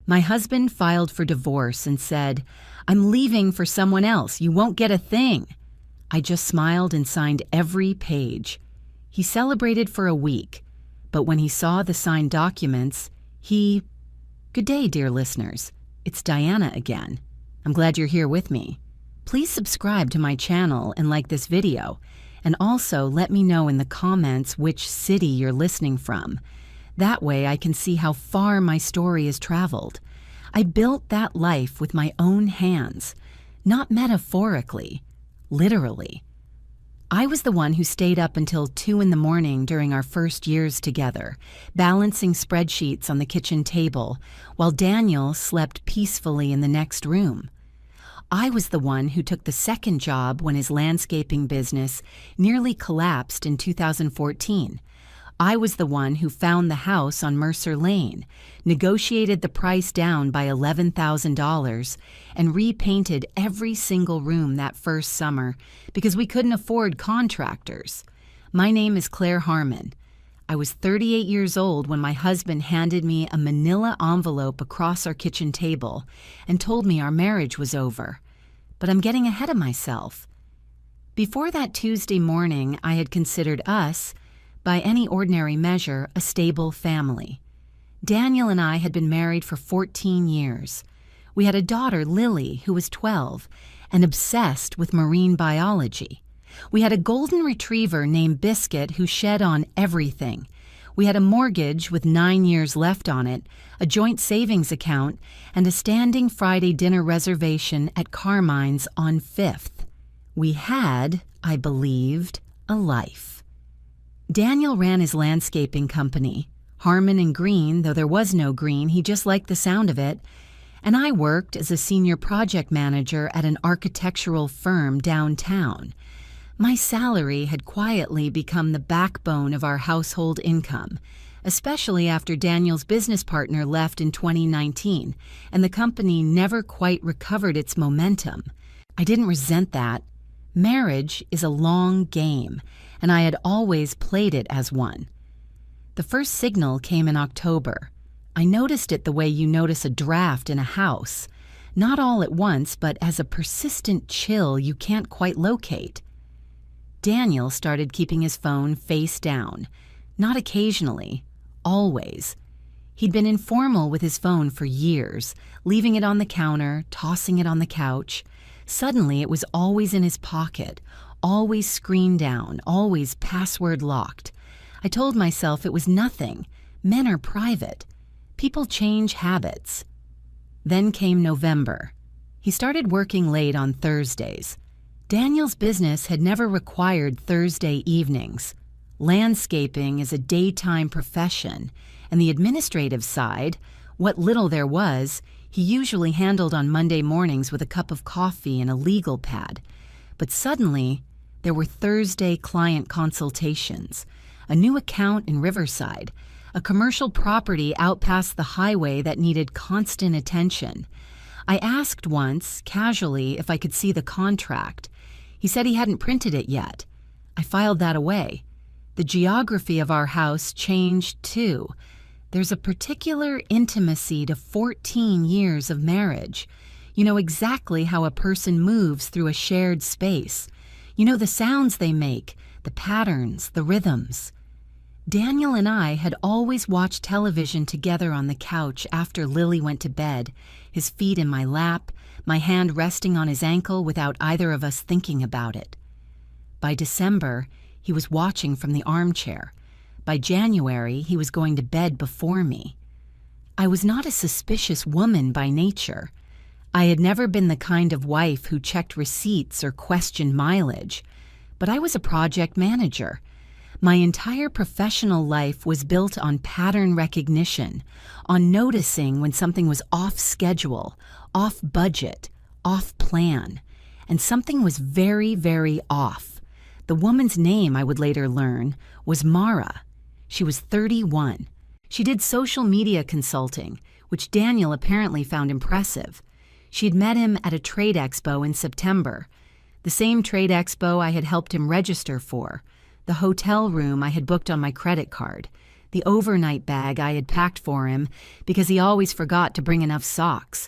My husband filed for divorce and said, "I'm leaving for someone else. You won't get a thing." I just smiled and signed every page. He celebrated for a week, but when he saw the signed documents, Good day, dear listeners. It's Diana again. I'm glad you're here with me. Please subscribe to my channel and like this video, and also let me know in the comments which city you're listening from. That way I can see how far my story has traveled. I built that life with my own hands, not metaphorically, literally. I was the one who stayed up until 2 in the morning during our first years together, balancing spreadsheets on the kitchen table, while Daniel slept peacefully in the next room. I was the one who took the second job when his landscaping business nearly collapsed in 2014. I was the one who found the house on Mercer Lane, negotiated the price down by $11,000, and repainted every single room that first summer because we couldn't afford contractors. My name is Claire Harmon. I was 38 years old when my husband handed me a manila envelope across our kitchen table and told me our marriage was over. But I'm getting ahead of myself. Before that Tuesday morning, I had considered us, by any ordinary measure, a stable family. Daniel and I had been married for 14 years. We had a daughter, Lily, who was 12 and obsessed with marine biology. We had a golden retriever named Biscuit who shed on everything. We had a mortgage with 9 years left on it, a joint savings account, and a standing Friday dinner reservation at Carmine's on 5th. We had, I believed, a life. Daniel ran his landscaping company, Harmon and Green, though there was no green, he just liked the sound of it, and I worked as a senior project manager at an architectural firm downtown. My salary had quietly become the backbone of our household income, especially after Daniel's business partner left in 2019, and the company never quite recovered its momentum. I didn't resent that. Marriage is a long game, and I had always played it as one. The first signal came in October. I noticed it the way you notice a draft in a house, not all at once, but as a persistent chill you can't quite locate. Daniel started keeping his phone face down, not occasionally, always. He'd been informal with his phone for years, leaving it on the counter, tossing it on the couch. Suddenly, it was always in his pocket, always screen down, always password locked. I told myself it was nothing. Men are private. People change habits. Then came November. He started working late on Thursdays. Daniel's business had never required Thursday evenings. Landscaping is a daytime profession, and the administrative side, what little there was, he usually handled on Monday mornings with a cup of coffee and a legal pad. But suddenly, there were Thursday client consultations, a new account in Riverside, a commercial property out past the highway that needed constant attention. I asked once, casually, if I could see the contract. He said he hadn't printed it yet. I filed that away. The geography of our house changed, too. There's a particular intimacy to 14 years of marriage. You know exactly how a person moves through a shared space. You know the sounds they make, the patterns, the rhythms. Daniel and I had always watched television together on the couch after Lily went to bed, his feet in my lap, my hand resting on his ankle without either of us thinking about it. By December, he was watching from the armchair. By January, he was going to bed before me. I was not a suspicious woman by nature. I had never been the kind of wife who checked receipts or questioned mileage, but I was a project manager. My entire professional life was built on pattern recognition, on noticing when something was off schedule, off budget, off plan, and something was very, very off. The woman's name, I would later learn, was Mara. She was 31. She did social media consulting, which Daniel apparently found impressive. She had met him at a trade expo in September, the same trade expo I had helped him register for, the hotel room I had booked on my credit card, the overnight bag I had packed for him because he always forgot to bring enough socks.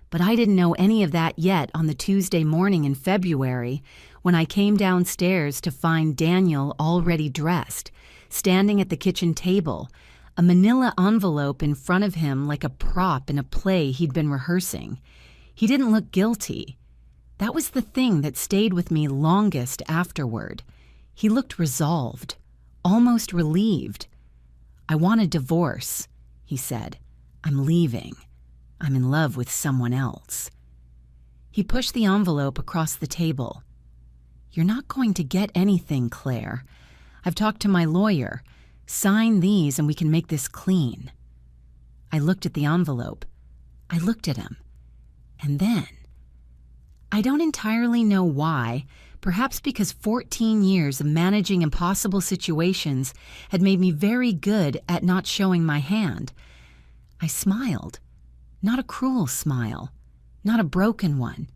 But I didn't know any of that yet on the Tuesday morning in February when I came downstairs to find Daniel already dressed, standing at the kitchen table, a manila envelope in front of him like a prop in a play he'd been rehearsing. He didn't look guilty. That was the thing that stayed with me longest afterward. He looked resolved, almost relieved. "I want a divorce," he said. "I'm leaving. I'm in love with someone else." He pushed the envelope across the table. "You're not going to get anything, Claire. I've talked to my lawyer. Sign these and we can make this clean." I looked at the envelope. I looked at him. And then, I don't entirely know why, perhaps because 14 years of managing impossible situations had made me very good at not showing my hand. I smiled. Not a cruel smile, not a broken one,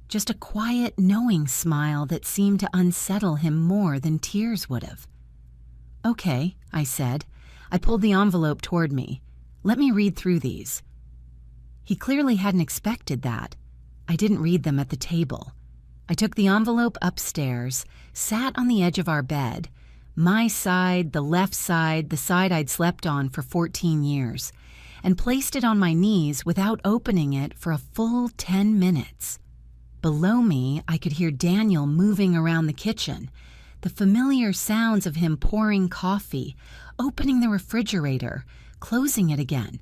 just a quiet, knowing smile that seemed to unsettle him more than tears would have. "Okay," I said. I pulled the envelope toward me. "Let me read through these." He clearly hadn't expected that. I didn't read them at the table. I took the envelope upstairs, sat on the edge of our bed, my side, the left side, the side I'd slept on for 14 years, and placed it on my knees without opening it for a full 10 minutes. Below me, I could hear Daniel moving around the kitchen, the familiar sounds of him pouring coffee, opening the refrigerator, closing it again.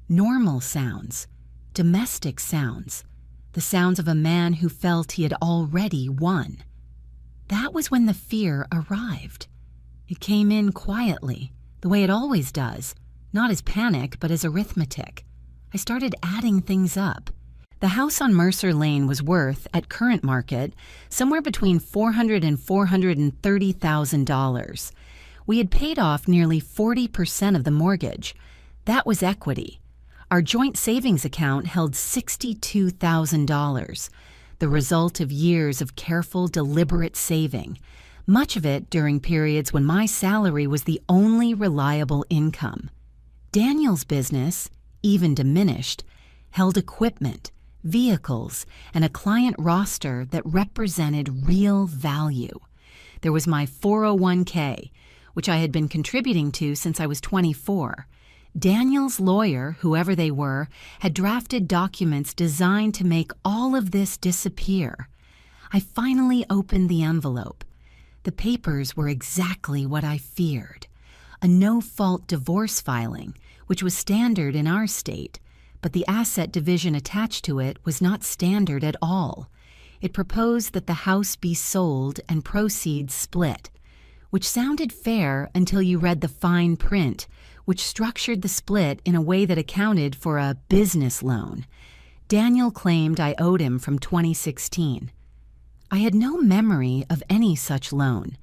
Normal sounds, domestic sounds, the sounds of a man who felt he had already won. That was when the fear arrived. It came in quietly, the way it always does, not as panic, but as arithmetic. I started adding things up. The house on Mercer Lane was worth, at current market, somewhere between $400,000 and $430,000. We had paid off nearly 40% of the mortgage. That was equity. Our joint savings account held $62,000, the result of years of careful, deliberate saving, much of it during periods when my salary was the only reliable income. Daniel's business, even diminished, held equipment, vehicles, and a client roster that represented real value. There was my 401k, which I had been contributing to since I was 24. Daniel's lawyer, whoever they were, had drafted documents designed to make all of this disappear. I finally opened the envelope. The papers were exactly what I feared. A no-fault divorce filing, which was standard in our state, but the asset division attached to it was not standard at all. It proposed that the house be sold and proceeds split, which sounded fair until you read the fine print, which structured the split in a way that accounted for a business loan. Daniel claimed I owed him from 2016. I had no memory of any such loan.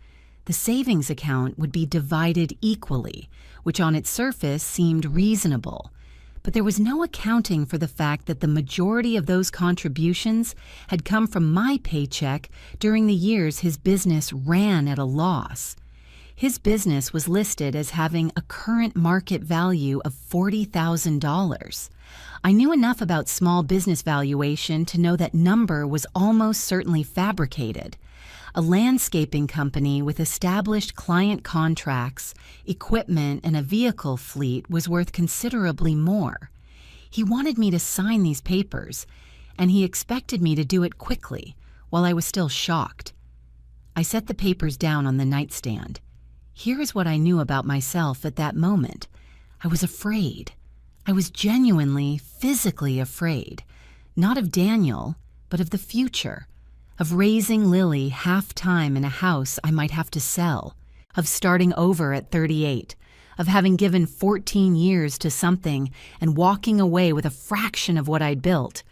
The savings account would be divided equally, which on its surface seemed reasonable. But there was no accounting for the fact that the majority of those contributions had come from my paycheck during the years his business ran at a loss. His business was listed as having a current market value of $40,000. I knew enough about small business valuation to know that number was almost certainly fabricated. A landscaping company with established client contracts, equipment, and a vehicle fleet was worth considerably more. He wanted me to sign these papers, and he expected me to do it quickly, while I was still shocked. I set the papers down on the nightstand. Here is what I knew about myself at that moment. I was afraid. I was genuinely, physically afraid. Not of Daniel, but of the future. Of raising Lily half-time in a house I might have to sell. Of starting over at 38. Of having given 14 years to something and walking away with a fraction of what I'd built.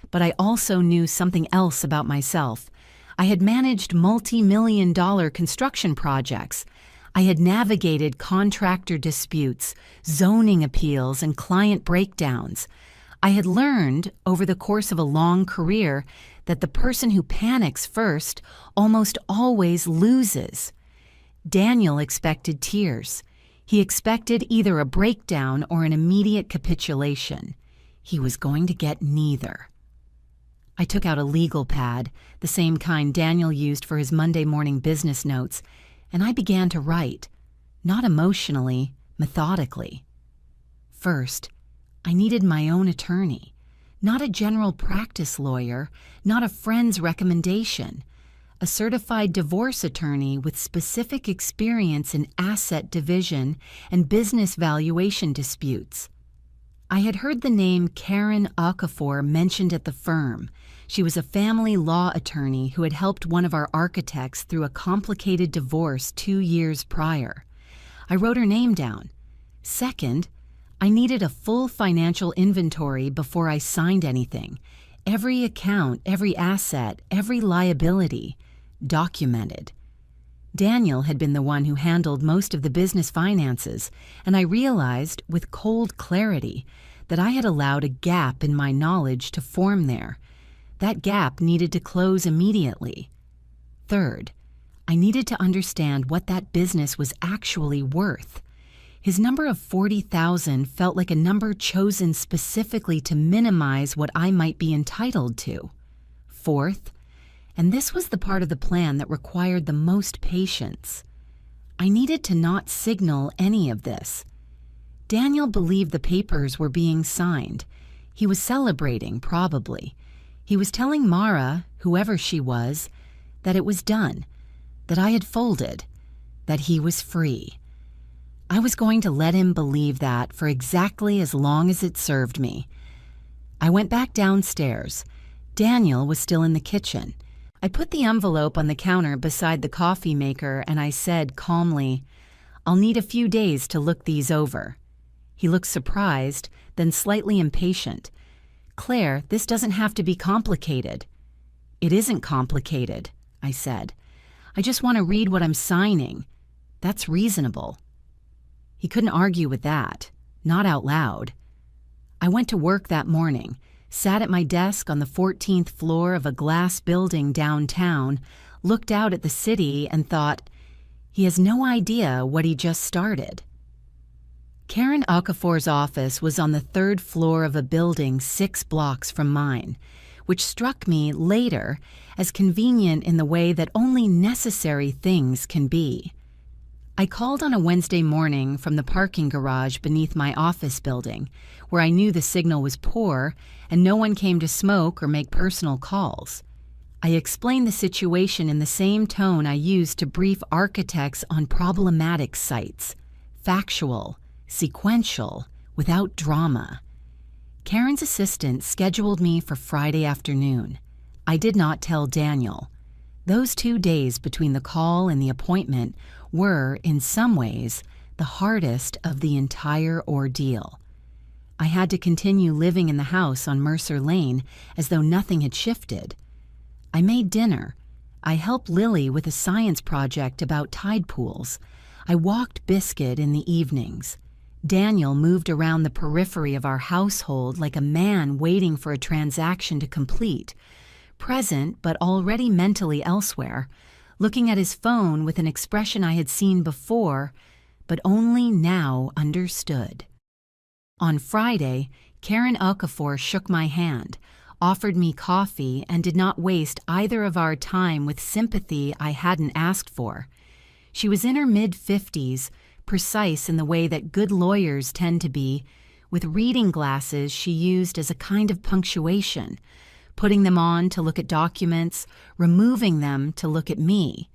But I also knew something else about myself. I had managed multi-million-dollar construction projects. I had navigated contractor disputes, zoning appeals, and client breakdowns. I had learned, over the course of a long career, that the person who panics first almost always loses. Daniel expected tears. He expected either a breakdown or an immediate capitulation. He was going to get neither. I took out a legal pad, the same kind Daniel used for his Monday morning business notes, and I began to write, not emotionally, methodically. First, I needed my own attorney, not a general practice lawyer, not a friend's recommendation, a certified divorce attorney with specific experience in asset division and business valuation disputes. I had heard the name Karen Okafor mentioned at the firm. She was a family law attorney who had helped one of our architects through a complicated divorce 2 years prior. I wrote her name down. Second, I needed a full financial inventory before I signed anything. Every account, every asset, every liability, documented. Daniel had been the one who handled most of the business finances, and I realized with cold clarity that I had allowed a gap in my knowledge to form there. That gap needed to close immediately. Third, I needed to understand what that business was actually worth. His number of 40,000 felt like a number chosen specifically to minimize what I might be entitled to. Fourth, and this was the part of the plan that required the most patience, I needed to not signal any of this. Daniel believed the papers were being signed. He was celebrating, probably. He was telling Mara, whoever she was, that it was done, that I had folded, that he was free. I was going to let him believe that for exactly as long as it served me. I went back downstairs. Daniel was still in the kitchen. I put the envelope on the counter beside the coffee maker and I said calmly, "I'll need a few days to look these over." He looked surprised, then slightly impatient. "Claire, this doesn't have to be complicated." "It isn't complicated," I said. "I just want to read what I'm signing. That's reasonable." He couldn't argue with that, not out loud. I went to work that morning, sat at my desk on the 14th floor of a glass building downtown, looked out at the city and thought, he has no idea what he just started. Karen Okafor's office was on the 3rd floor of a building 6 blocks from mine, which struck me later as convenient in the way that only necessary things can be. I called on a Wednesday morning from the parking garage beneath my office building, where I knew the signal was poor and no one came to smoke or make personal calls. I explained the situation in the same tone I used to brief architects on problematic sites: factual, sequential, without drama. Karen's assistant scheduled me for Friday afternoon. I did not tell Daniel. Those 2 days between the call and the appointment were, in some ways, the hardest of the entire ordeal. I had to continue living in the house on Mercer Lane as though nothing had shifted. I made dinner. I helped Lily with a science project about tide pools. I walked Biscuit in the evenings. Daniel moved around the periphery of our household like a man waiting for a transaction to complete, present but already mentally elsewhere, looking at his phone with an expression I had seen before, but only now understood. On Friday, Karen Okafor shook my hand, offered me coffee, and did not waste either of our time with sympathy I hadn't asked for. She was in her mid-50s, precise in the way that good lawyers tend to be, with reading glasses she used as a kind of punctuation, putting them on to look at documents, removing them to look at me.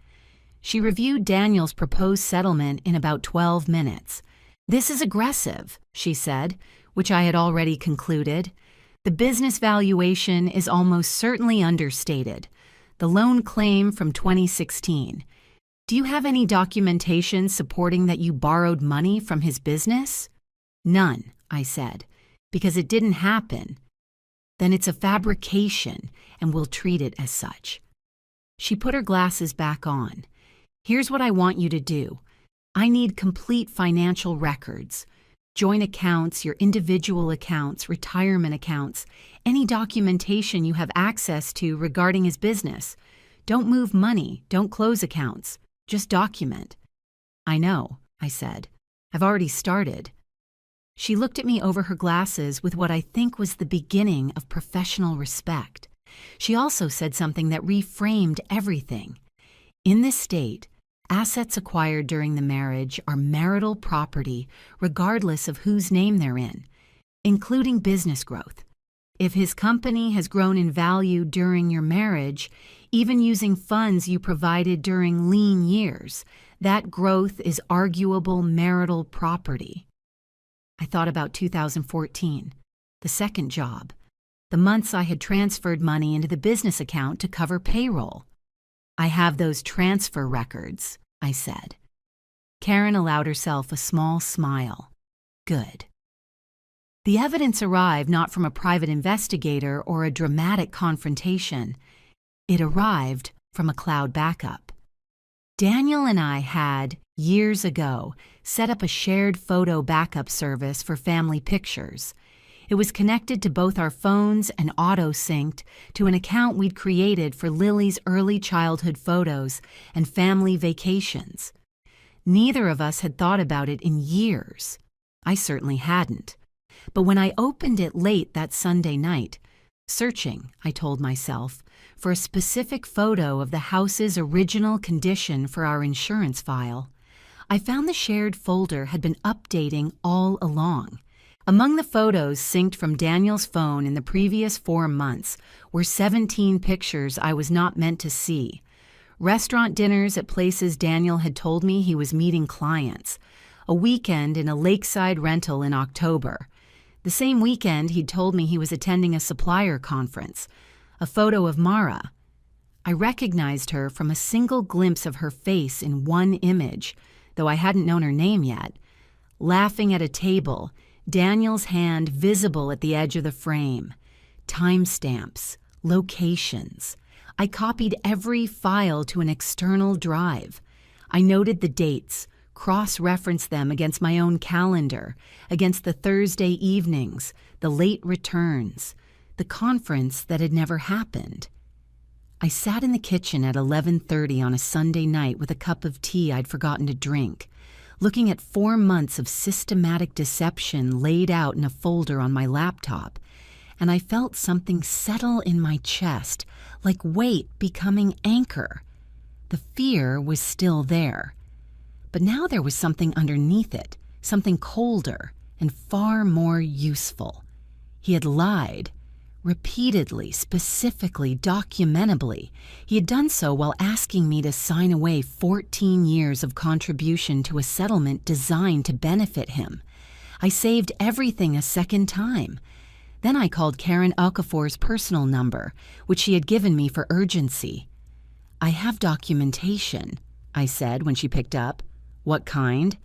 She reviewed Daniel's proposed settlement in about 12 minutes. "This is aggressive," she said, which I had already concluded. "The business valuation is almost certainly understated. The loan claim from 2016. Do you have any documentation supporting that you borrowed money from his business?" "None," I said, "because it didn't happen." "Then it's a fabrication, and we'll treat it as such." She put her glasses back on. "Here's what I want you to do. I need complete financial records. Joint accounts, your individual accounts, retirement accounts, any documentation you have access to regarding his business. Don't move money, don't close accounts. Just document." "I know," I said. I've already started. She looked at me over her glasses with what I think was the beginning of professional respect. She also said something that reframed everything. In this state, assets acquired during the marriage are marital property regardless of whose name they're in, including business growth. If his company has grown in value during your marriage, even using funds you provided during lean years, that growth is arguable marital property. I thought about 2014, the second job, the months I had transferred money into the business account to cover payroll. I have those transfer records, I said. Karen allowed herself a small smile. Good. The evidence arrived not from a private investigator or a dramatic confrontation. It arrived from a cloud backup. Daniel and I had, years ago, set up a shared photo backup service for family pictures. It was connected to both our phones and auto-synced to an account we'd created for Lily's early childhood photos and family vacations. Neither of us had thought about it in years. I certainly hadn't. But when I opened it late that Sunday night, searching, I told myself, for a specific photo of the house's original condition for our insurance file, I found the shared folder had been updating all along. Among the photos synced from Daniel's phone in the previous 4 months were 17 pictures I was not meant to see. Restaurant dinners at places Daniel had told me he was meeting clients, a weekend in a lakeside rental in October. The same weekend he'd told me he was attending a supplier conference, a photo of Mara. I recognized her from a single glimpse of her face in one image, though I hadn't known her name yet. Laughing at a table, Daniel's hand visible at the edge of the frame. Timestamps, locations. I copied every file to an external drive. I noted the dates, cross-referenced them against my own calendar, against the Thursday evenings, the late returns, the conference that had never happened. I sat in the kitchen at 11:30 on a Sunday night with a cup of tea I'd forgotten to drink, looking at 4 months of systematic deception laid out in a folder on my laptop, and I felt something settle in my chest, like weight becoming anchor. The fear was still there. But now there was something underneath it, something colder and far more useful. He had lied. Repeatedly, specifically, documentably. He had done so while asking me to sign away 14 years of contribution to a settlement designed to benefit him. I saved everything a second time. Then I called Karen Okafor's personal number, which she had given me for urgency. "I have documentation," I said when she picked up. "What kind?"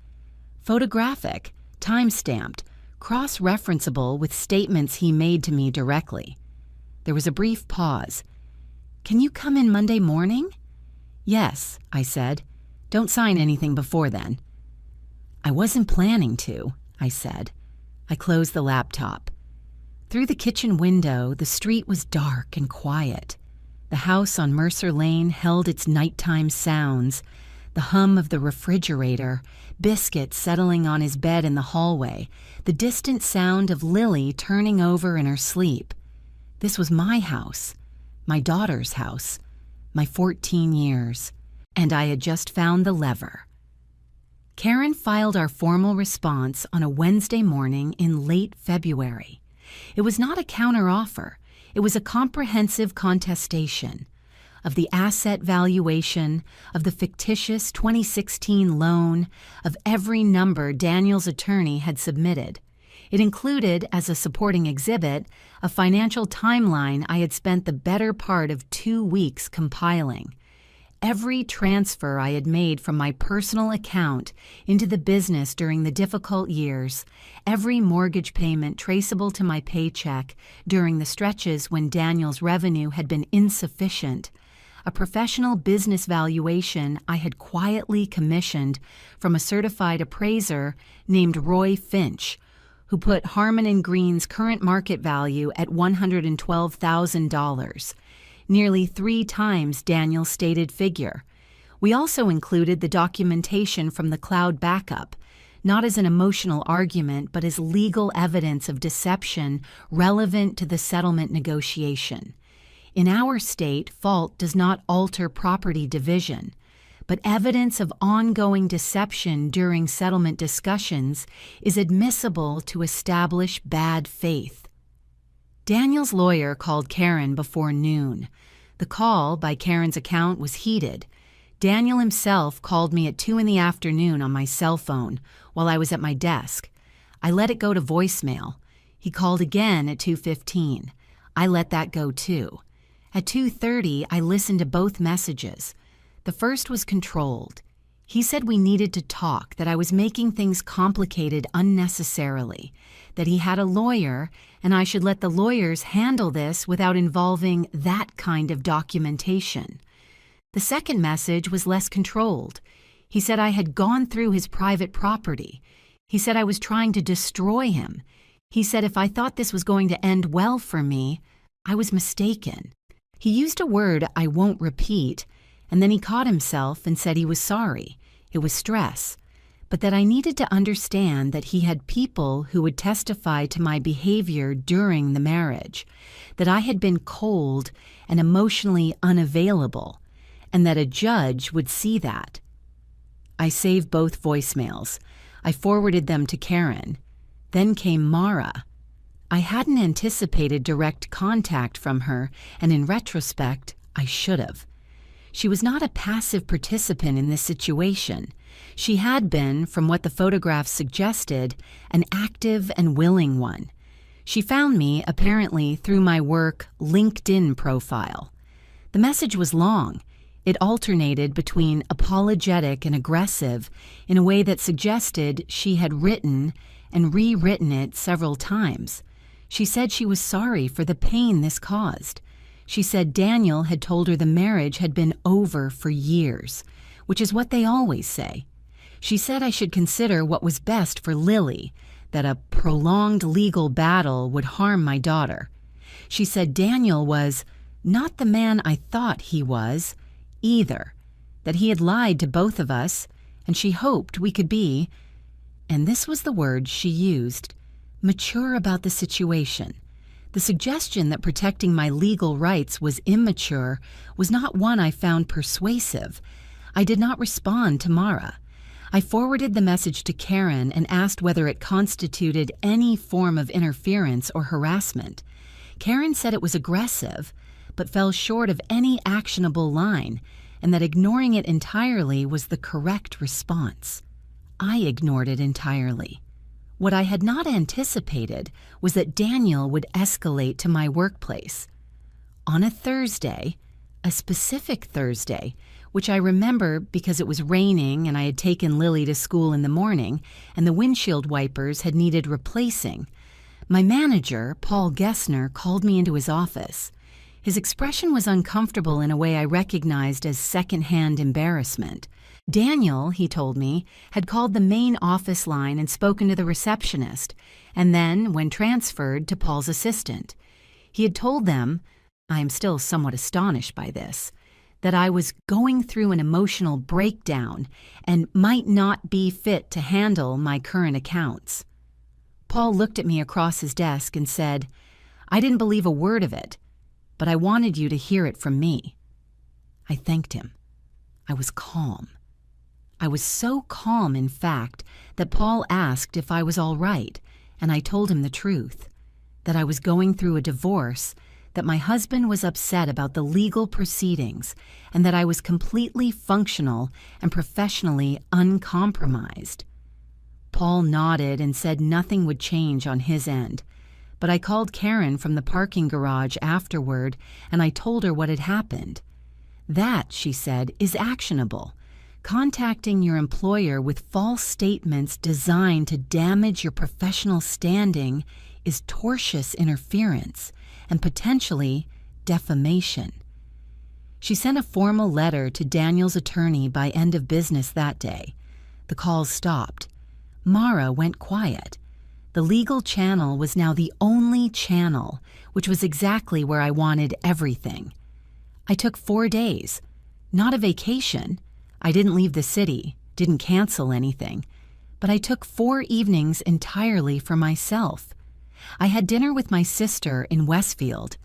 "Photographic, time-stamped, cross-referenceable with statements he made to me directly." There was a brief pause. "Can you come in Monday morning?" "Yes," I said. "Don't sign anything before then." "I wasn't planning to," I said. I closed the laptop. Through the kitchen window, the street was dark and quiet. The house on Mercer Lane held its nighttime sounds, the hum of the refrigerator, biscuits settling on his bed in the hallway, the distant sound of Lily turning over in her sleep. This was my house, my daughter's house, my 14 years, and I had just found the lever. Karen filed our formal response on a Wednesday morning in late February. It was not a counteroffer. It was a comprehensive contestation of the asset valuation, of the fictitious 2016 loan, of every number Daniel's attorney had submitted. It included, as a supporting exhibit, a financial timeline I had spent the better part of 2 weeks compiling. Every transfer I had made from my personal account into the business during the difficult years, every mortgage payment traceable to my paycheck during the stretches when Daniel's revenue had been insufficient, a professional business valuation I had quietly commissioned from a certified appraiser named Roy Finch, who put Harmon & Green's current market value at $112,000, nearly 3 times Daniel's stated figure. We also included the documentation from the cloud backup, not as an emotional argument, but as legal evidence of deception relevant to the settlement negotiation. In our state, fault does not alter property division, but evidence of ongoing deception during settlement discussions is admissible to establish bad faith. Daniel's lawyer called Karen before noon. The call, by Karen's account, was heated. Daniel himself called me at 2 p.m. on my cell phone while I was at my desk. I let it go to voicemail. He called again at 2:15. I let that go too. At 2:30, I listened to both messages. The first was controlled. He said we needed to talk, that I was making things complicated unnecessarily, that he had a lawyer, and I should let the lawyers handle this without involving that kind of documentation. The second message was less controlled. He said I had gone through his private property. He said I was trying to destroy him. He said if I thought this was going to end well for me, I was mistaken. He used a word I won't repeat, and then he caught himself and said he was sorry. It was stress, but that I needed to understand that he had people who would testify to my behavior during the marriage, that I had been cold and emotionally unavailable, and that a judge would see that. I saved both voicemails. I forwarded them to Karen. Then came Mara. I hadn't anticipated direct contact from her, and in retrospect, I should have. She was not a passive participant in this situation. She had been, from what the photographs suggested, an active and willing one. She found me, apparently, through my work LinkedIn profile. The message was long. It alternated between apologetic and aggressive in a way that suggested she had written and rewritten it several times. She said she was sorry for the pain this caused. She said Daniel had told her the marriage had been over for years, which is what they always say. She said I should consider what was best for Lily, that a prolonged legal battle would harm my daughter. She said Daniel was not the man I thought he was, either, that he had lied to both of us, and she hoped we could be, and this was the word she used, mature about the situation. The suggestion that protecting my legal rights was immature was not one I found persuasive. I did not respond to Mara. I forwarded the message to Karen and asked whether it constituted any form of interference or harassment. Karen said it was aggressive, but fell short of any actionable line, and that ignoring it entirely was the correct response. I ignored it entirely. What I had not anticipated was that Daniel would escalate to my workplace. On a Thursday, a specific Thursday, which I remember because it was raining and I had taken Lily to school in the morning and the windshield wipers had needed replacing, my manager, Paul Gessner, called me into his office. His expression was uncomfortable in a way I recognized as secondhand embarrassment. Daniel, he told me, had called the main office line and spoken to the receptionist, and then, when transferred, to Paul's assistant. He had told them, I am still somewhat astonished by this, that I was going through an emotional breakdown and might not be fit to handle my current accounts. Paul looked at me across his desk and said, I didn't believe a word of it, but I wanted you to hear it from me. I thanked him. I was calm. I was so calm, in fact, that Paul asked if I was all right, and I told him the truth, that I was going through a divorce, that my husband was upset about the legal proceedings, and that I was completely functional and professionally uncompromised. Paul nodded and said nothing would change on his end, but I called Karen from the parking garage afterward, and I told her what had happened. That, she said, is actionable. Contacting your employer with false statements designed to damage your professional standing is tortious interference and potentially defamation. She sent a formal letter to Daniel's attorney by end of business that day. The calls stopped. Mara went quiet. The legal channel was now the only channel, which was exactly where I wanted everything. I took 4 days. Not a vacation. I didn't leave the city, didn't cancel anything, but I took 4 evenings entirely for myself. I had dinner with my sister in Westfield.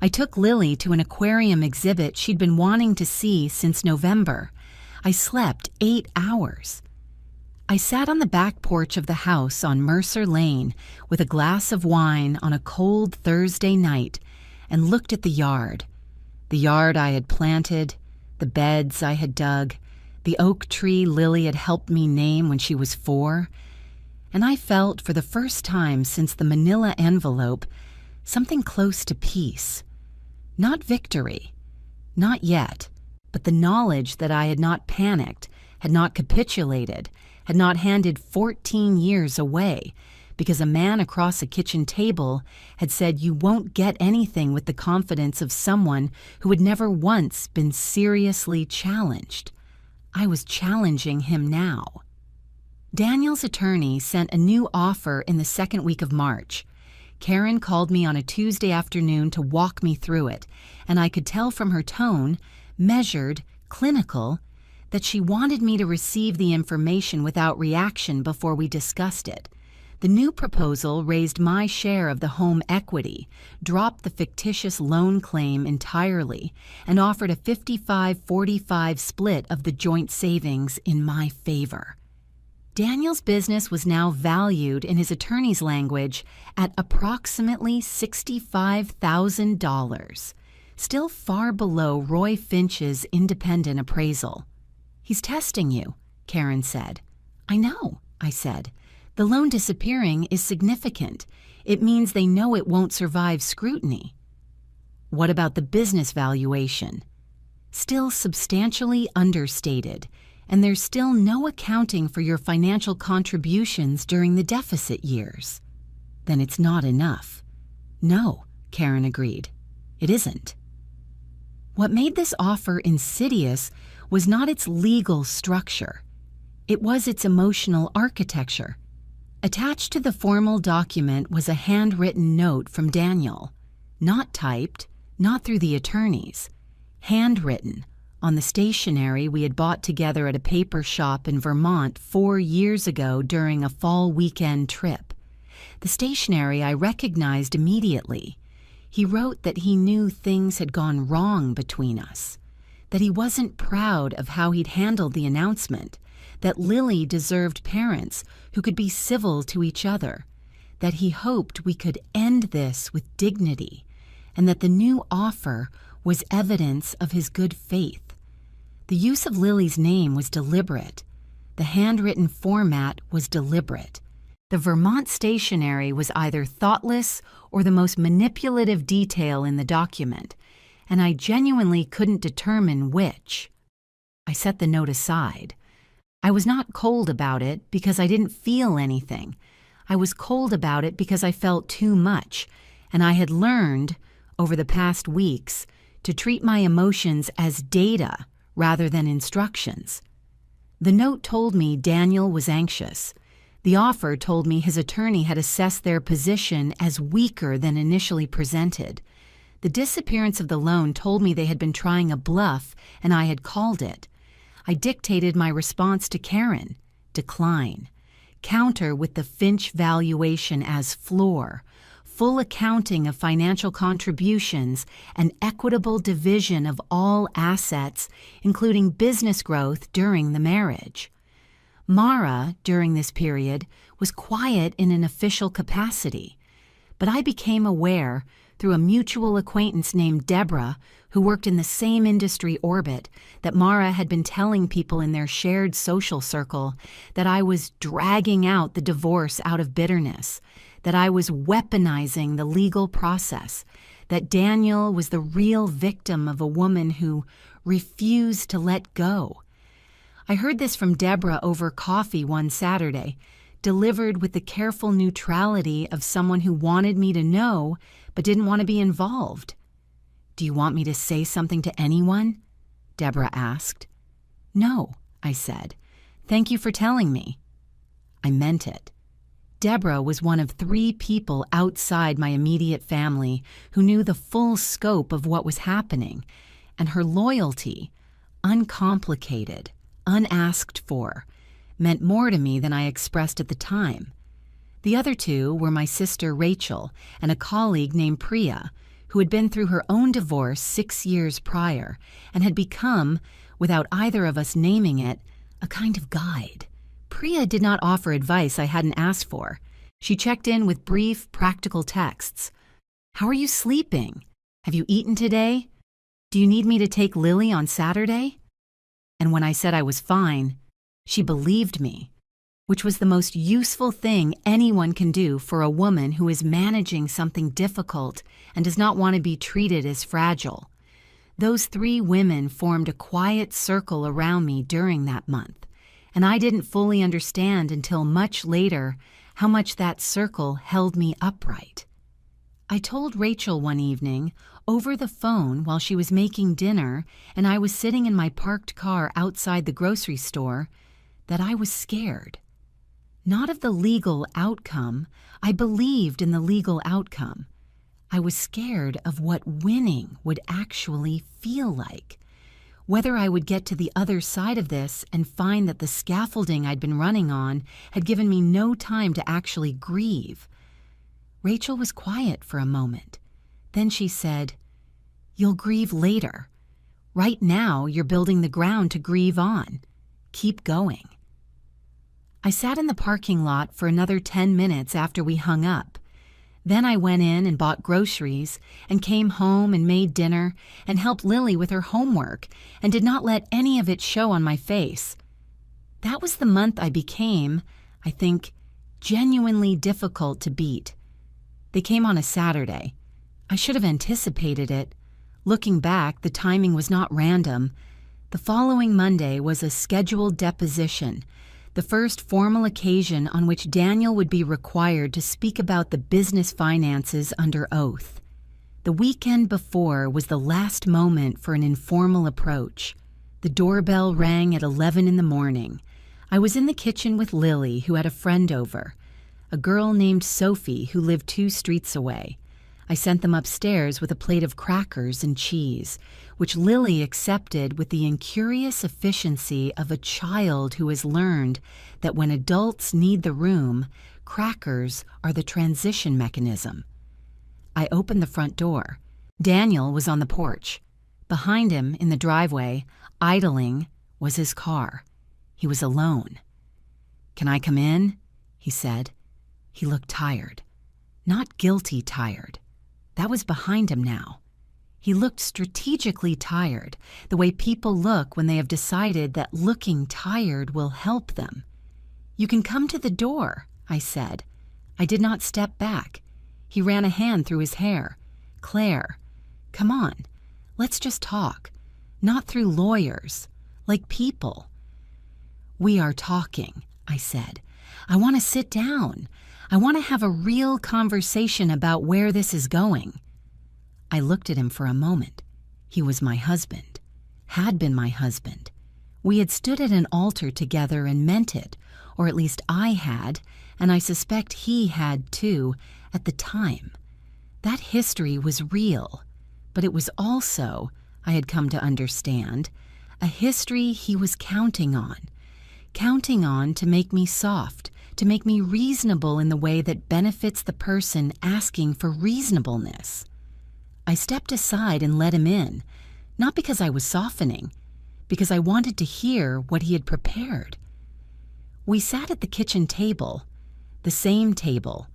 I took Lily to an aquarium exhibit she'd been wanting to see since November. I slept 8 hours. I sat on the back porch of the house on Mercer Lane with a glass of wine on a cold Thursday night and looked at the yard I had planted, the beds I had dug, the oak tree Lily had helped me name when she was 4, and I felt for the first time since the manila envelope something close to peace. Not victory, not yet, but the knowledge that I had not panicked, had not capitulated, had not handed 14 years away because a man across a kitchen table had said you won't get anything with the confidence of someone who had never once been seriously challenged. I was challenging him now. Daniel's attorney sent a new offer in the second week of March. Karen called me on a Tuesday afternoon to walk me through it, and I could tell from her tone, measured, clinical, that she wanted me to receive the information without reaction before we discussed it. The new proposal raised my share of the home equity, dropped the fictitious loan claim entirely, and offered a 55-45 split of the joint savings in my favor. Daniel's business was now valued, in his attorney's language, at approximately $65,000, still far below Roy Finch's independent appraisal. "He's testing you," Karen said. "I know," I said. "The loan disappearing is significant. It means they know it won't survive scrutiny." "What about the business valuation?" "Still substantially understated, and there's still no accounting for your financial contributions during the deficit years." "Then it's not enough." "No," Karen agreed. "It isn't." What made this offer insidious was not its legal structure. It was its emotional architecture. Attached to the formal document was a handwritten note from Daniel, not typed, not through the attorneys, handwritten on the stationery we had bought together at a paper shop in Vermont 4 years ago during a fall weekend trip. The stationery I recognized immediately. He wrote that he knew things had gone wrong between us, that he wasn't proud of how he'd handled the announcement, that Lily deserved parents who could be civil to each other, that he hoped we could end this with dignity, and that the new offer was evidence of his good faith. The use of Lily's name was deliberate. The handwritten format was deliberate. The Vermont stationery was either thoughtless or the most manipulative detail in the document, and I genuinely couldn't determine which. I set the note aside. I was not cold about it because I didn't feel anything. I was cold about it because I felt too much, and I had learned, over the past weeks, to treat my emotions as data rather than instructions. The note told me Daniel was anxious. The offer told me his attorney had assessed their position as weaker than initially presented. The disappearance of the loan told me they had been trying a bluff, and I had called it. I dictated my response to Karen: decline. Counter with the Finch valuation as floor, full accounting of financial contributions, and equitable division of all assets, including business growth during the marriage. Mara, during this period, was quiet in an official capacity, but I became aware, through a mutual acquaintance named Deborah, who worked in the same industry orbit, that Mara had been telling people in their shared social circle that I was dragging out the divorce out of bitterness, that I was weaponizing the legal process, that Daniel was the real victim of a woman who refused to let go. I heard this from Deborah over coffee one Saturday, delivered with the careful neutrality of someone who wanted me to know but didn't want to be involved. "Do you want me to say something to anyone?" Deborah asked. "No," I said. "Thank you for telling me." I meant it. Deborah was one of 3 people outside my immediate family who knew the full scope of what was happening, and her loyalty, uncomplicated, unasked for, meant more to me than I expressed at the time. The other two were my sister Rachel and a colleague named Priya, who had been through her own divorce 6 years prior and had become, without either of us naming it, a kind of guide. Priya did not offer advice I hadn't asked for. She checked in with brief, practical texts. "How are you sleeping? Have you eaten today? Do you need me to take Lily on Saturday?" And when I said I was fine, she believed me, which was the most useful thing anyone can do for a woman who is managing something difficult and does not want to be treated as fragile. Those 3 women formed a quiet circle around me during that month, and I didn't fully understand until much later how much that circle held me upright. I told Rachel one evening, over the phone while she was making dinner and I was sitting in my parked car outside the grocery store, that I was scared. Not of the legal outcome. I believed in the legal outcome. I was scared of what winning would actually feel like. Whether I would get to the other side of this and find that the scaffolding I'd been running on had given me no time to actually grieve. Rachel was quiet for a moment. Then she said, "You'll grieve later. Right now, you're building the ground to grieve on. Keep going." I sat in the parking lot for another 10 minutes after we hung up. Then I went in and bought groceries and came home and made dinner and helped Lily with her homework and did not let any of it show on my face. That was the month I became, I think, genuinely difficult to beat. They came on a Saturday. I should have anticipated it. Looking back, the timing was not random. The following Monday was a scheduled deposition, the first formal occasion on which Daniel would be required to speak about the business finances under oath. The weekend before was the last moment for an informal approach. The doorbell rang at 11 in the morning. I was in the kitchen with Lily, who had a friend over, a girl named Sophie who lived 2 streets away. I sent them upstairs with a plate of crackers and cheese, which Lily accepted with the incurious efficiency of a child who has learned that when adults need the room, crackers are the transition mechanism. I opened the front door. Daniel was on the porch. Behind him, in the driveway, idling, was his car. He was alone. "Can I come in?" he said. He looked tired. Not guilty tired. That was behind him now. He looked strategically tired, the way people look when they have decided that looking tired will help them. "You can come to the door," I said. I did not step back. He ran a hand through his hair. "Claire, come on. Let's just talk. Not through lawyers. Like people." "We are talking," I said. "I want to sit down. I want to have a real conversation about where this is going." I looked at him for a moment. He was my husband, had been my husband. We had stood at an altar together and meant it, or at least I had, and I suspect he had too, at the time. That history was real, but it was also, I had come to understand, a history he was counting on to make me soft, to make me reasonable in the way that benefits the person asking for reasonableness. I stepped aside and let him in, not because I was softening, because I wanted to hear what he had prepared. We sat at the kitchen table, the same table.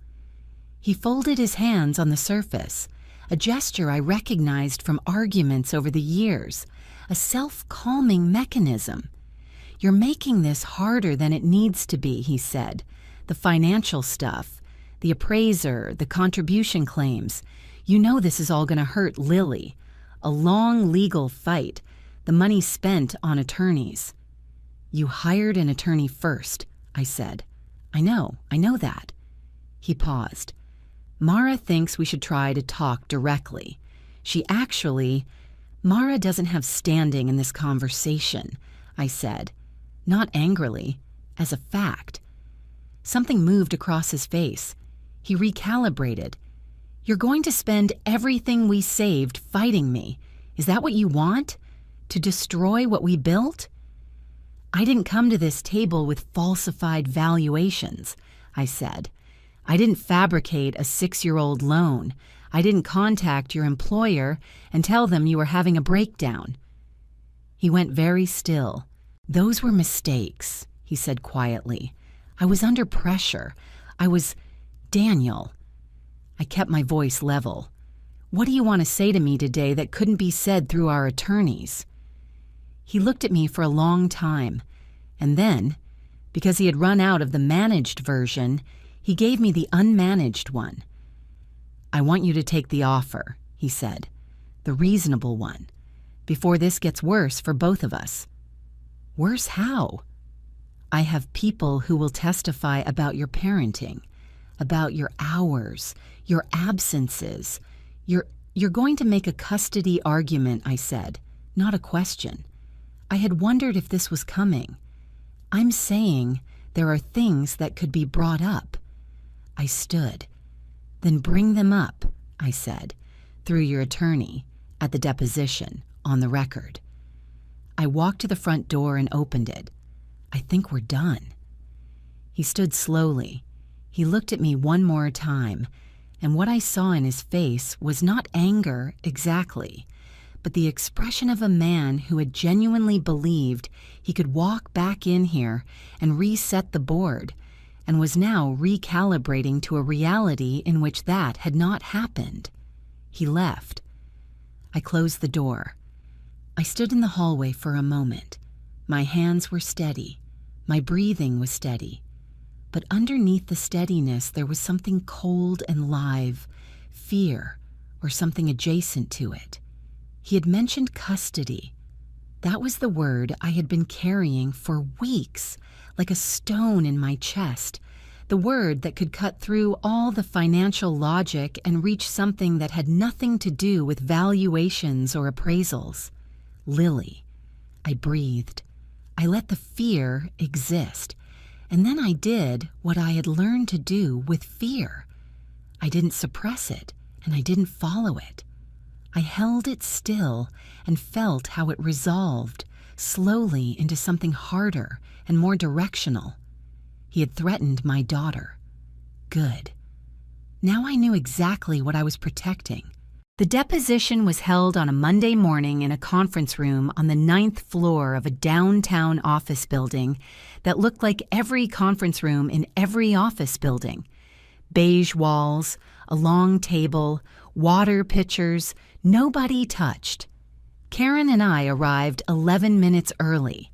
He folded his hands on the surface, a gesture I recognized from arguments over the years, a self-calming mechanism. "You're making this harder than it needs to be," he said. "The financial stuff, the appraiser, the contribution claims. You know this is all going to hurt Lily. A long legal fight, the money spent on attorneys." "You hired an attorney first," I said. I know that." He paused. "Mara thinks we should try to talk directly. Mara doesn't have standing in this conversation," I said, not angrily, as a fact. Something moved across his face. He recalibrated. "You're going to spend everything we saved fighting me. Is that what you want? To destroy what we built?" I didn't come to this table with falsified valuations, I said. I didn't fabricate a 6-year-old loan. I didn't contact your employer and tell them you were having a breakdown. He went very still. Those were mistakes, he said quietly. I was under pressure. Daniel. I kept my voice level. What do you want to say to me today that couldn't be said through our attorneys? He looked at me for a long time, and then, because he had run out of the managed version, he gave me the unmanaged one. I want you to take the offer, he said, the reasonable one, before this gets worse for both of us. Worse how? I have people who will testify about your parenting, about your hours, your absences. You're going to make a custody argument, I said, not a question. I had wondered if this was coming. I'm saying there are things that could be brought up. I stood. Then bring them up, I said, through your attorney, at the deposition, on the record. I walked to the front door and opened it. I think we're done. He stood slowly. He looked at me one more time, and what I saw in his face was not anger exactly, but the expression of a man who had genuinely believed he could walk back in here and reset the board, and was now recalibrating to a reality in which that had not happened. He left. I closed the door. I stood in the hallway for a moment. My hands were steady. My breathing was steady. But underneath the steadiness there was something cold and live, fear, or something adjacent to it. He had mentioned custody. That was the word I had been carrying for weeks, like a stone in my chest, the word that could cut through all the financial logic and reach something that had nothing to do with valuations or appraisals. Lily. I breathed. I let the fear exist, and then I did what I had learned to do with fear. I didn't suppress it, and I didn't follow it. I held it still and felt how it resolved, slowly into something harder and more directional. He had threatened my daughter. Good. Now I knew exactly what I was protecting. The deposition was held on a Monday morning in a conference room on the 9th floor of a downtown office building that looked like every conference room in every office building. Beige walls, a long table, water pitchers, nobody touched. Karen and I arrived 11 minutes early.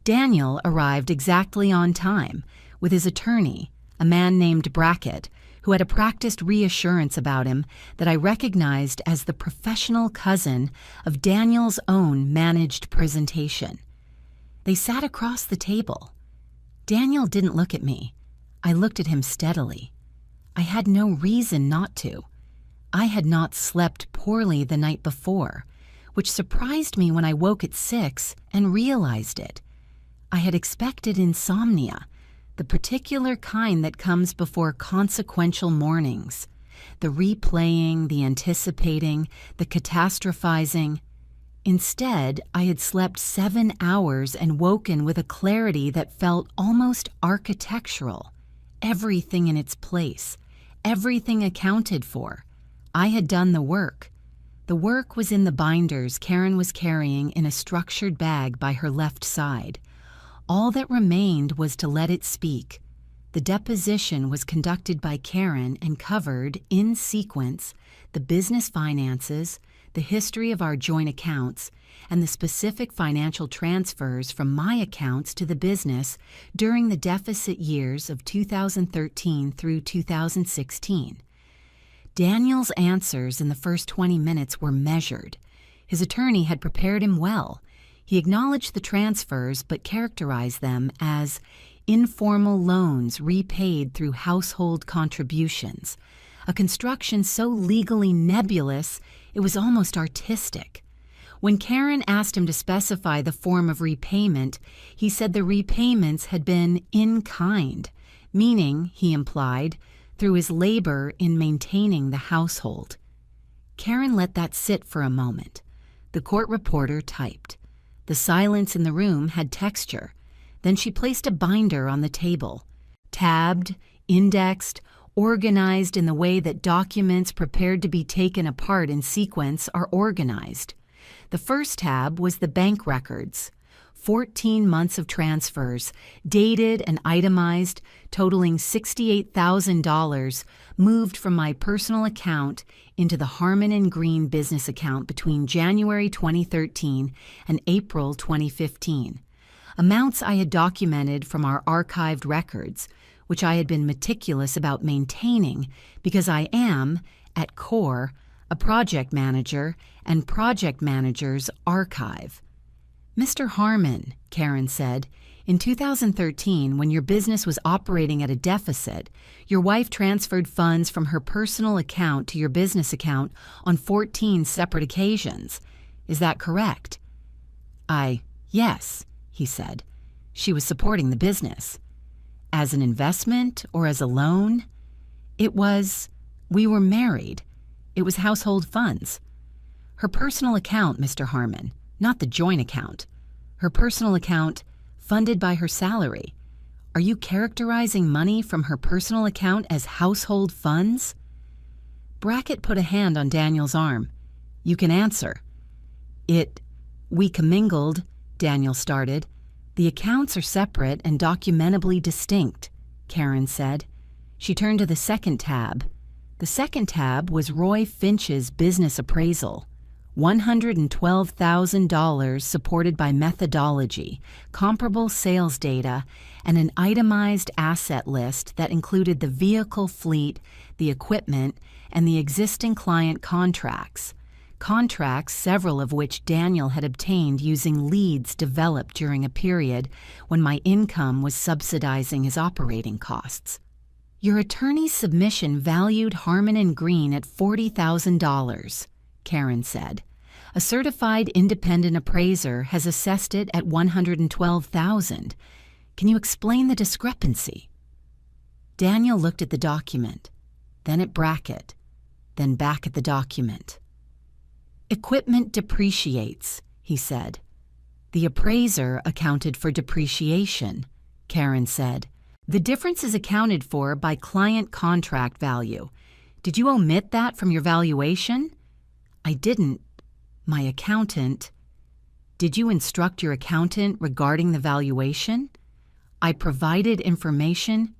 Daniel arrived exactly on time, with his attorney, a man named Brackett, who had a practiced reassurance about him that I recognized as the professional cousin of Daniel's own managed presentation. They sat across the table. Daniel didn't look at me. I looked at him steadily. I had no reason not to. I had not slept poorly the night before, which surprised me when I woke at 6 and realized it. I had expected insomnia, the particular kind that comes before consequential mornings, the replaying, the anticipating, the catastrophizing. Instead, I had slept 7 hours and woken with a clarity that felt almost architectural, everything in its place, everything accounted for. I had done the work. The work was in the binders Karen was carrying in a structured bag by her left side. All that remained was to let it speak. The deposition was conducted by Karen and covered, in sequence, the business finances, the history of our joint accounts, and the specific financial transfers from my accounts to the business during the deficit years of 2013 through 2016. Daniel's answers in the first 20 minutes were measured. His attorney had prepared him well. He acknowledged the transfers but characterized them as informal loans repaid through household contributions, a construction so legally nebulous it was almost artistic. When Karen asked him to specify the form of repayment, he said the repayments had been in kind, meaning, he implied, through his labor in maintaining the household. Karen let that sit for a moment. The court reporter typed. The silence in the room had texture. Then she placed a binder on the table, tabbed, indexed, organized in the way that documents prepared to be taken apart in sequence are organized. The first tab was the bank records. 14 months of transfers, dated and itemized, totaling $68,000, moved from my personal account into the Harmon & Green business account between January 2013 and April 2015. Amounts I had documented from our archived records, which I had been meticulous about maintaining because I am, at core, a project manager, and project managers archive. Mr. Harmon, Karen said, in 2013, when your business was operating at a deficit, your wife transferred funds from her personal account to your business account on 14 separate occasions. Is that correct? Yes, he said. She was supporting the business. As an investment or as a loan? We were married. It was household funds. Her personal account, Mr. Harmon, not the joint account. Her personal account, funded by her salary. Are you characterizing money from her personal account as household funds? Brackett put a hand on Daniel's arm. You can answer. We commingled, Daniel started. The accounts are separate and documentably distinct, Karen said. She turned to the second tab. The second tab was Roy Finch's business appraisal. $112,000 supported by methodology, comparable sales data, and an itemized asset list that included the vehicle fleet, the equipment, and the existing client contracts. Contracts, several of which Daniel had obtained using leads developed during a period when my income was subsidizing his operating costs. Your attorney's submission valued Harmon & Green at $40,000, Karen said. A certified independent appraiser has assessed it at $112,000. Can you explain the discrepancy? Daniel looked at the document, then at Brackett, then back at the document. Equipment depreciates, he said. The appraiser accounted for depreciation, Karen said. The difference is accounted for by client contract value. Did you omit that from your valuation? I didn't. My accountant. Did you instruct your accountant regarding the valuation? I provided information.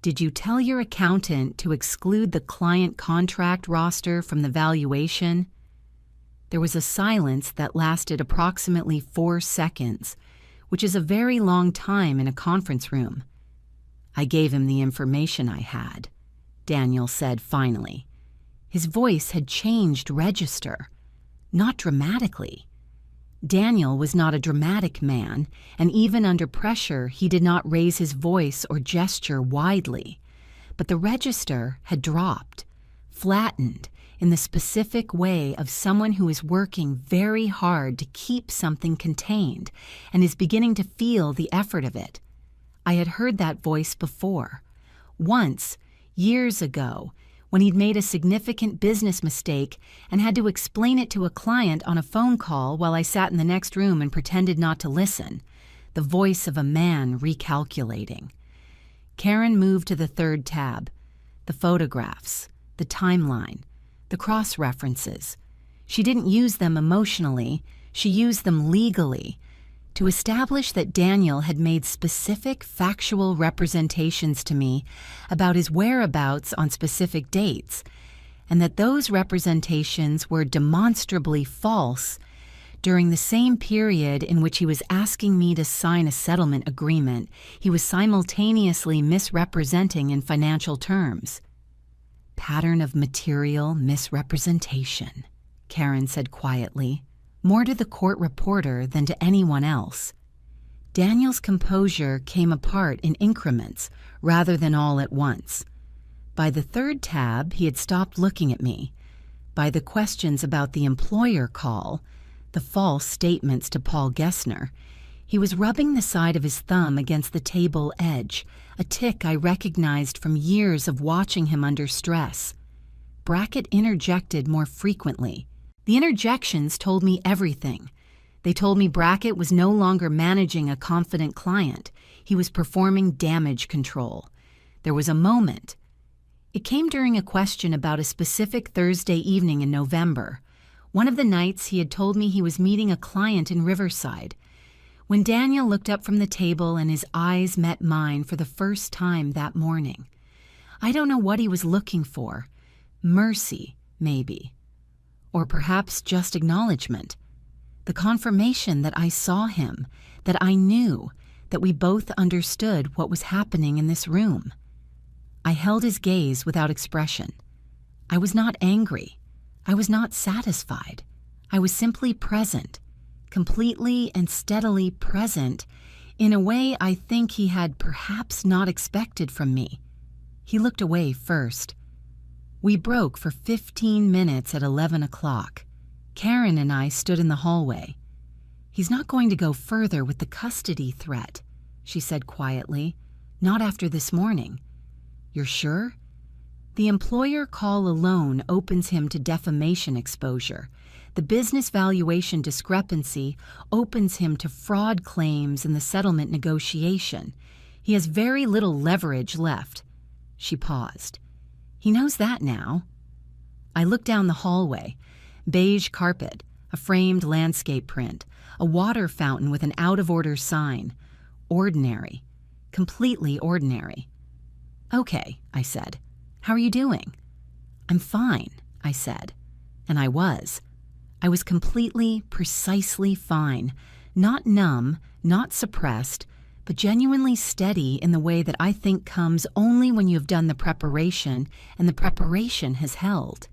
Did you tell your accountant to exclude the client contract roster from the valuation? There was a silence that lasted approximately 4 seconds, which is a very long time in a conference room. I gave him the information I had, Daniel said finally. His voice had changed register, not dramatically. Daniel was not a dramatic man, and even under pressure he did not raise his voice or gesture widely. But the register had dropped, flattened, in the specific way of someone who is working very hard to keep something contained and is beginning to feel the effort of it. I had heard that voice before. Once, years ago, when he'd made a significant business mistake and had to explain it to a client on a phone call while I sat in the next room and pretended not to listen. The voice of a man recalculating. Karen moved to the third tab. The photographs, the timeline, the cross-references. She didn't use them emotionally, she used them legally to establish that Daniel had made specific factual representations to me about his whereabouts on specific dates, and that those representations were demonstrably false during the same period in which he was asking me to sign a settlement agreement he was simultaneously misrepresenting in financial terms. Pattern of material misrepresentation, Karen said quietly, more to the court reporter than to anyone else. Daniel's composure came apart in increments rather than all at once. By the third tab, he had stopped looking at me. By the questions about the employer call, the false statements to Paul Gessner, he was rubbing the side of his thumb against the table edge, a tic I recognized from years of watching him under stress. Brackett interjected more frequently. The interjections told me everything. They told me Brackett was no longer managing a confident client. He was performing damage control. There was a moment. It came during a question about a specific Thursday evening in November. One of the nights he had told me he was meeting a client in Riverside. When Daniel looked up from the table and his eyes met mine for the first time that morning. I don't know what he was looking for. Mercy, maybe. Or perhaps just acknowledgement. The confirmation that I saw him, that I knew, that we both understood what was happening in this room. I held his gaze without expression. I was not angry. I was not satisfied. I was simply present, completely and steadily present, in a way I think he had perhaps not expected from me. He looked away first. We broke for 15 minutes at 11 o'clock. Karen and I stood in the hallway. "He's not going to go further with the custody threat," she said quietly. "Not after this morning." "You're sure?" "The employer call alone opens him to defamation exposure. The business valuation discrepancy opens him to fraud claims in the settlement negotiation. He has very little leverage left." She paused. "He knows that now." I looked down the hallway. Beige carpet, a framed landscape print, a water fountain with an out-of-order sign. Ordinary. Completely ordinary. "Okay," I said. "How are you doing?" "I'm fine," I said. And I was. I was completely, precisely fine. Not numb, not suppressed, but genuinely steady in the way that I think comes only when you have done the preparation and the preparation has held.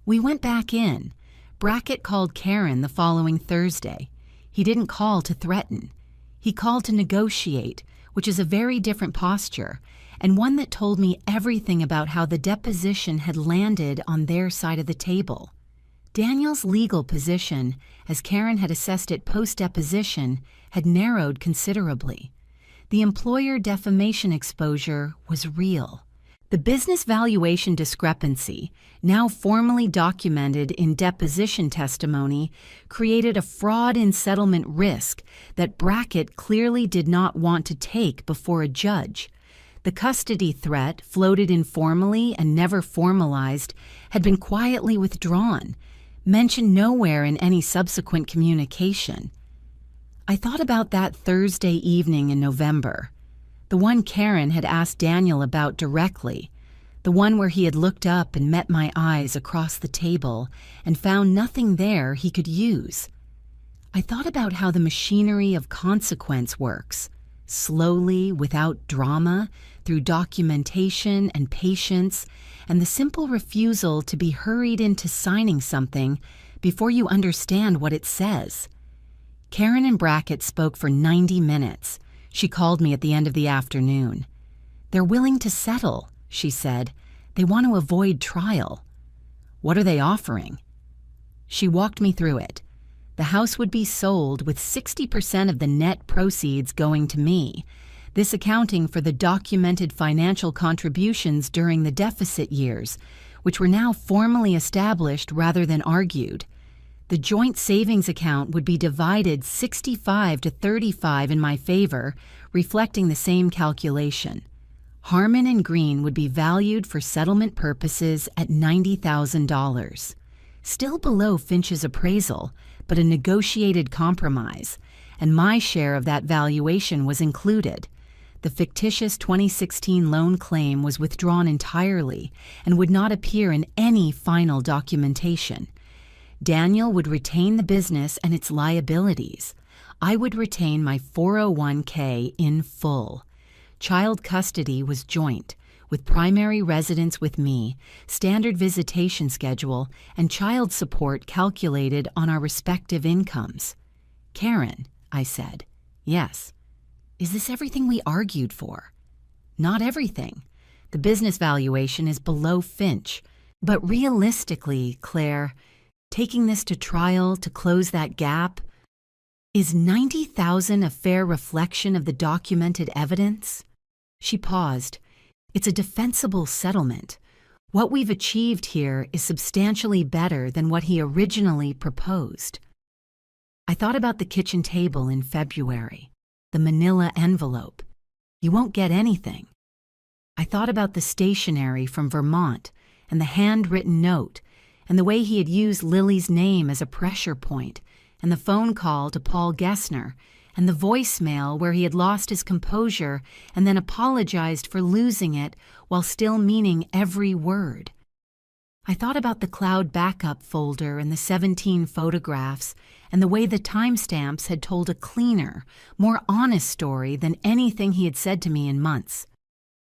We went back in. Brackett called Karen the following Thursday. He didn't call to threaten. He called to negotiate, which is a very different posture, and one that told me everything about how the deposition had landed on their side of the table. Daniel's legal position, as Karen had assessed it post-deposition, had narrowed considerably. The employer defamation exposure was real. The business valuation discrepancy, now formally documented in deposition testimony, created a fraud in settlement risk that Brackett clearly did not want to take before a judge. The custody threat, floated informally and never formalized, had been quietly withdrawn, mentioned nowhere in any subsequent communication. I thought about that Thursday evening in November. The one Karen had asked Daniel about directly, the one where he had looked up and met my eyes across the table and found nothing there he could use. I thought about how the machinery of consequence works, slowly, without drama, through documentation and patience, and the simple refusal to be hurried into signing something before you understand what it says. Karen and Brackett spoke for 90 minutes. She called me at the end of the afternoon. "They're willing to settle," she said. "They want to avoid trial." "What are they offering?" She walked me through it. The house would be sold with 60% of the net proceeds going to me, this accounting for the documented financial contributions during the deficit years, which were now formally established rather than argued. The joint savings account would be divided 65 to 35 in my favor, reflecting the same calculation. Harmon and Green would be valued for settlement purposes at $90,000. Still below Finch's appraisal, but a negotiated compromise, and my share of that valuation was included. The fictitious 2016 loan claim was withdrawn entirely and would not appear in any final documentation. Daniel would retain the business and its liabilities. I would retain my 401k in full. Child custody was joint, with primary residence with me, standard visitation schedule, and child support calculated on our respective incomes. "Karen," I said. "Yes." "Is this everything we argued for?" "Not everything. The business valuation is below Finch. But realistically, Claire, taking this to trial to close that gap, is $90,000 a fair reflection of the documented evidence?" She paused. "It's a defensible settlement. What we've achieved here is substantially better than what he originally proposed." I thought about the kitchen table in February, the manila envelope. You won't get anything. I thought about the stationery from Vermont and the handwritten note and the way he had used Lily's name as a pressure point and the phone call to Paul Gessner and the voicemail where he had lost his composure and then apologized for losing it while still meaning every word. I thought about the cloud backup folder and the 17 photographs and the way the timestamps had told a cleaner, more honest story than anything he had said to me in months.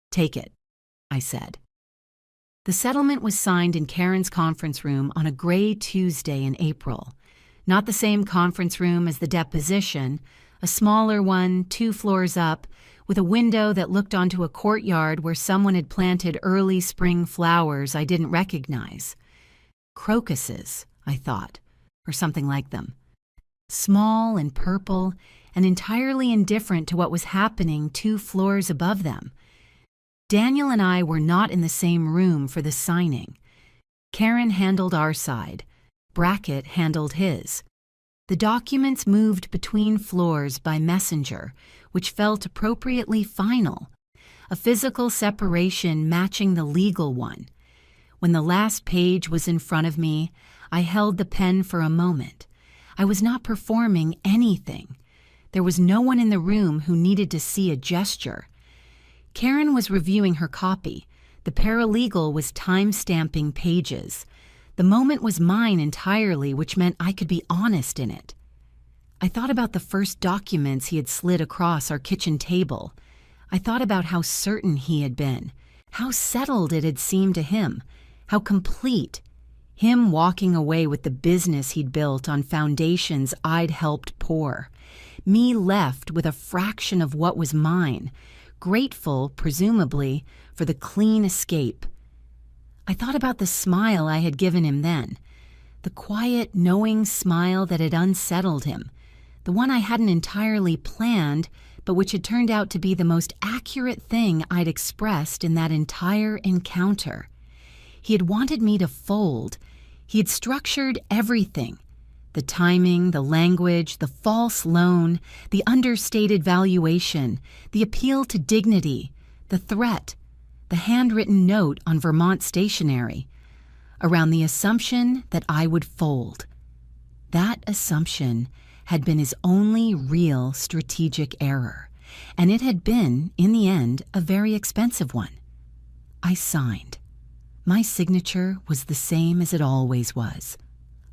"Take it," I said. The settlement was signed in Karen's conference room on a gray Tuesday in April. Not the same conference room as the deposition, a smaller one, 2 floors up, with a window that looked onto a courtyard where someone had planted early spring flowers I didn't recognize. Crocuses, I thought, or something like them. Small and purple and entirely indifferent to what was happening 2 floors above them. Daniel and I were not in the same room for the signing. Karen handled our side. Brackett handled his. The documents moved between floors by messenger, which felt appropriately final, a physical separation matching the legal one. When the last page was in front of me, I held the pen for a moment. I was not performing anything. There was no one in the room who needed to see a gesture. Karen was reviewing her copy. The paralegal was time-stamping pages. The moment was mine entirely, which meant I could be honest in it. I thought about the first documents he had slid across our kitchen table. I thought about how certain he had been, how settled it had seemed to him, how complete. Him walking away with the business he'd built on foundations I'd helped pour. Me left with a fraction of what was mine, grateful, presumably, for the clean escape. I thought about the smile I had given him then, the quiet, knowing smile that had unsettled him, the one I hadn't entirely planned, but which had turned out to be the most accurate thing I'd expressed in that entire encounter. He had wanted me to fold. He had structured everything. The timing, the language, the false loan, the understated valuation, the appeal to dignity, the threat, the handwritten note on Vermont stationery, around the assumption that I would fold. That assumption had been his only real strategic error, and it had been, in the end, a very expensive one. I signed. My signature was the same as it always was,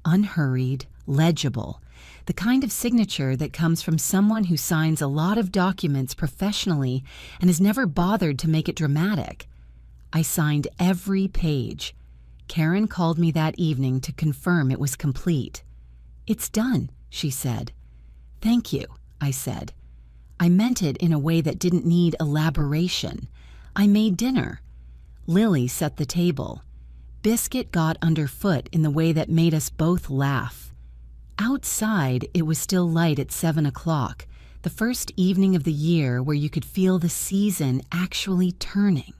unhurried, legible, the kind of signature that comes from someone who signs a lot of documents professionally and has never bothered to make it dramatic. I signed every page. Karen called me that evening to confirm it was complete. "It's done," she said. "Thank you," I said. I meant it in a way that didn't need elaboration. I made dinner. Lily set the table. Biscuit got underfoot in the way that made us both laugh. Outside, it was still light at 7 o'clock, the first evening of the year where you could feel the season actually turning.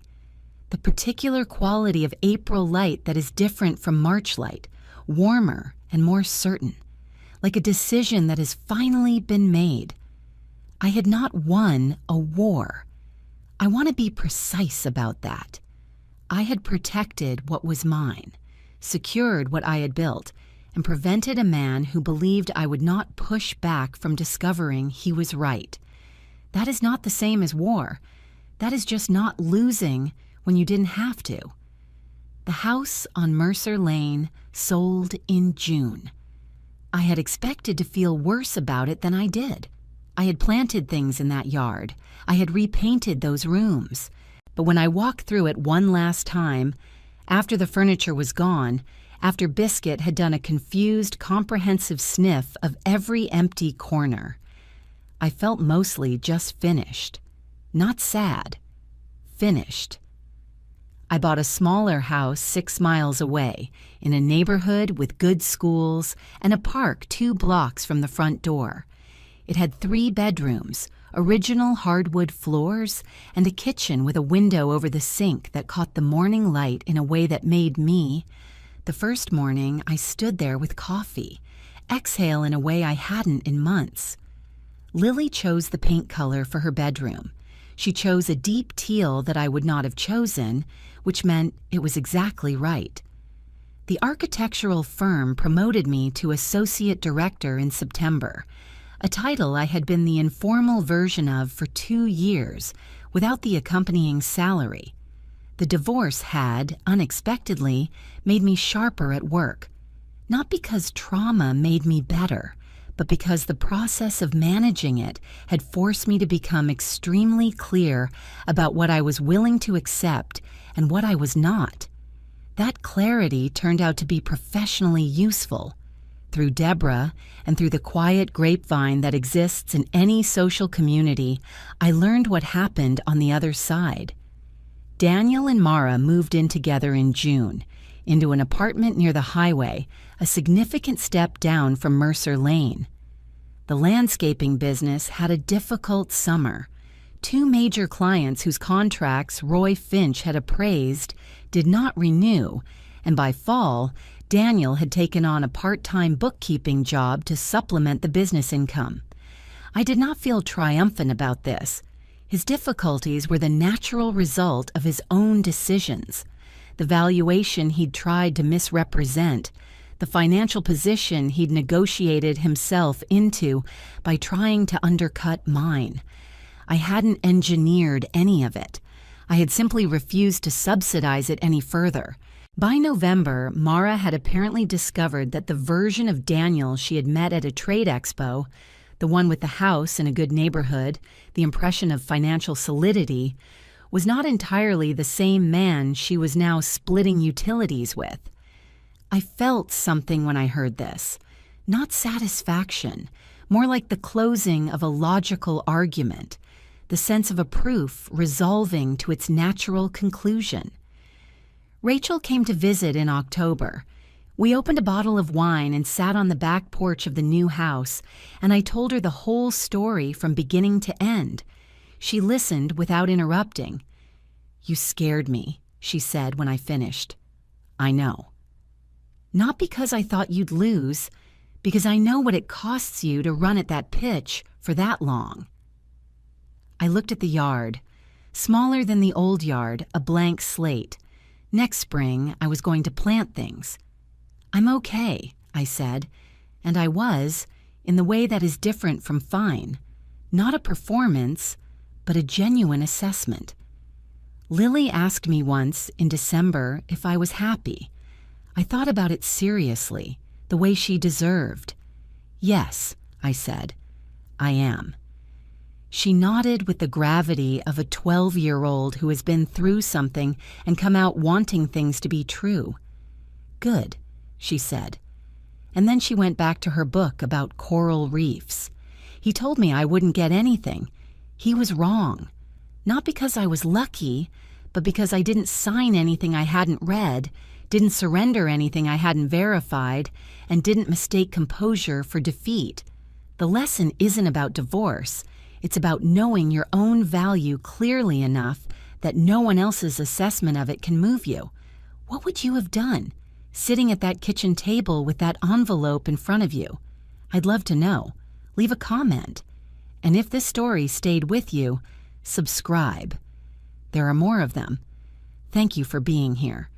The particular quality of April light that is different from March light, warmer and more certain, like a decision that has finally been made. I had not won a war. I want to be precise about that. I had protected what was mine, secured what I had built, and prevented a man who believed I would not push back from discovering he was right. That is not the same as war. That is just not losing when you didn't have to. The house on Mercer Lane sold in June. I had expected to feel worse about it than I did. I had planted things in that yard. I had repainted those rooms. But when I walked through it one last time, after the furniture was gone, after Biscuit had done a confused, comprehensive sniff of every empty corner, I felt mostly just finished. Not sad. Finished. I bought a smaller house 6 miles away, in a neighborhood with good schools and a park 2 blocks from the front door. It had 3 bedrooms, original hardwood floors, and a kitchen with a window over the sink that caught the morning light in a way that made me. The first morning, I stood there with coffee, exhale in a way I hadn't in months. Lily chose the paint color for her bedroom. She chose a deep teal that I would not have chosen, which meant it was exactly right. The architectural firm promoted me to associate director in September, a title I had been the informal version of for 2 years without the accompanying salary. The divorce had, unexpectedly, made me sharper at work, not because trauma made me better, but because the process of managing it had forced me to become extremely clear about what I was willing to accept and what I was not. That clarity turned out to be professionally useful. Through Deborah and through the quiet grapevine that exists in any social community, I learned what happened on the other side. Daniel and Mara moved in together in June, into an apartment near the highway, a significant step down from Mercer Lane. The landscaping business had a difficult summer. 2 major clients whose contracts Roy Finch had appraised did not renew, and by fall, Daniel had taken on a part-time bookkeeping job to supplement the business income. I did not feel triumphant about this. His difficulties were the natural result of his own decisions. The valuation he'd tried to misrepresent, the financial position he'd negotiated himself into by trying to undercut mine. I hadn't engineered any of it. I had simply refused to subsidize it any further. By November, Mara had apparently discovered that the version of Daniel she had met at a trade expo, the one with the house in a good neighborhood, the impression of financial solidity, was not entirely the same man she was now splitting utilities with. I felt something when I heard this. Not satisfaction, more like the closing of a logical argument, the sense of a proof resolving to its natural conclusion. Rachel came to visit in October. We opened a bottle of wine and sat on the back porch of the new house, and I told her the whole story from beginning to end. She listened without interrupting. "You scared me," she said when I finished. "I know." "Not because I thought you'd lose, because I know what it costs you to run at that pitch for that long." I looked at the yard. Smaller than the old yard, a blank slate. Next spring, I was going to plant things. "I'm okay," I said, and I was, in the way that is different from fine. Not a performance, but a genuine assessment. Lily asked me once, in December, if I was happy. I thought about it seriously, the way she deserved. "Yes," I said, "I am." She nodded with the gravity of a 12-year-old who has been through something and come out wanting things to be true. "Good," she said. And then she went back to her book about coral reefs. He told me I wouldn't get anything. He was wrong. Not because I was lucky, but because I didn't sign anything I hadn't read, didn't surrender anything I hadn't verified, and didn't mistake composure for defeat. The lesson isn't about divorce. It's about knowing your own value clearly enough that no one else's assessment of it can move you. What would you have done, sitting at that kitchen table with that envelope in front of you? I'd love to know. Leave a comment. And if this story stayed with you, subscribe. There are more of them. Thank you for being here.